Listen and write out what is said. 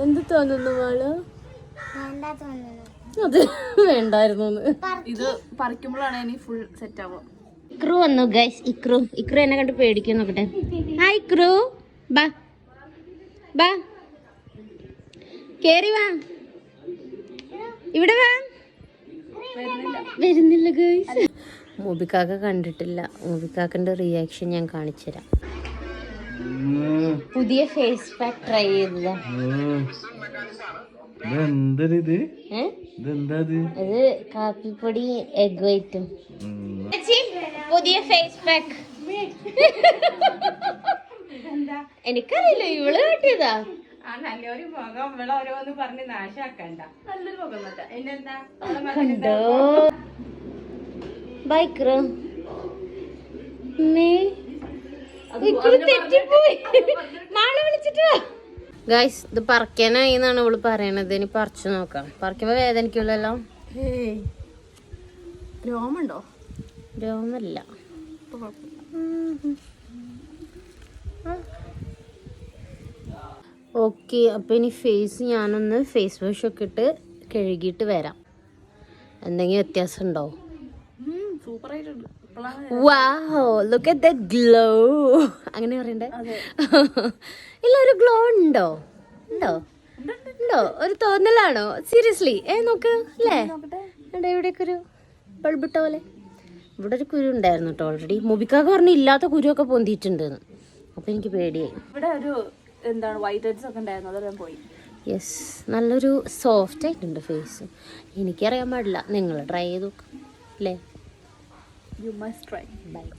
എന്ത് തോന്നുന്നു മോള്? അത് വേണ്ടായിരുന്നു. ഇത് പറിക്കുമ്പോഴാണ് ഇനി ഫുൾ സെറ്റ് ആവുക. ഇക്രു വന്നു ഗൈസ്. ഇക്രു എന്നെ കണ്ട് പേടിക്കും. നോക്കട്ടെ. ഹായ് ഇക്രു, ബാ ബാ, കേറി വാ, ഇവിടെ വാ. വരുന്നില്ല ഗൈസ്. മൂബിക്കാക്ക കണ്ടിട്ടില്ല. മൂബിക്കാക്കന്റെ റിയാക്ഷൻ ഞാൻ കാണിച്ചുതരാം. പുതിയ ഫേസ് പാക്ക് ട്രൈ ചെയ്തതാ. അത് കാപ്പിപ്പൊടി എഗ് വൈറ്റും. പുതിയ ഫേസ് പാക്ക്. എനിക്കറിയില്ല, ഇവള് കാട്ടിയതാ. നല്ലൊരു മുഖം ഇവിടെ ഓരോന്ന് പറഞ്ഞ് നാശാക്കണ്ട. നല്ലൊരു മുഖം എന്നെന്താ കണ്ടോ ബൈക്രോ തെറ്റിപ്പോയി. നാളെ വിളിച്ചിട്ട് ഗൈസ്, ഇത് പറിക്കാനായി എന്നാണ് ഇവള് പറയണത്. ഇനി പറിച്ചു നോക്കാം. പറിക്കുമ്പോ വേദനിക്കുള്ളല്ലോ. രോമുണ്ടോ? രോമല്ല. ഓക്കെ, അപ്പൊ ഇനി ഫേസ് ഞാനൊന്ന് ഫേസ് വാഷ് ഒക്കെ ഇട്ട് കഴുകിയിട്ട് വരാം. എന്തെങ്കിലും വ്യത്യാസം ഉണ്ടോ? സൂപ്പറായിട്ടുണ്ട്. വാവ്, ലുക്ക് അറ്റ് ദാറ്റ് ഗ്ലോ. അങ്ങനെ പറയണ്ടേ? ഇല്ല, ഒരു ഗ്ലോ ഉണ്ടോ? ഉണ്ടോ? ഒരു തോന്നലാണോ? സീരിയസ്ലി? നോക്ക് അല്ലേ? ഇവിടെയൊക്കെ ഒരു ബൾബിട്ട പോലെ. ഇവിടെ ഒരു കുരു ഉണ്ടായിരുന്നു കേട്ടോ ഓൾറെഡി. മുബിക്കാക്ക് പറഞ്ഞ് ഇല്ലാത്ത കുരുവൊക്കെ പൊന്തിയിട്ടുണ്ട്. അപ്പൊ എനിക്ക് പേടിയായി. ഇവിടെ ഒരു എന്താണ് വൈറ്റ് ഹെഡ്സ് ഒക്കെ ഉണ്ടായിരുന്നു, അതെല്ലാം പോയി. യെസ്, നല്ലൊരു സോഫ്റ്റ് ആയിട്ടുണ്ട് ഫേസ്. എനിക്കറിയാൻ പാടില്ല, നിങ്ങൾ ട്രൈ ചെയ്ത് നോക്കാം അല്ലേ? You must try. Bye.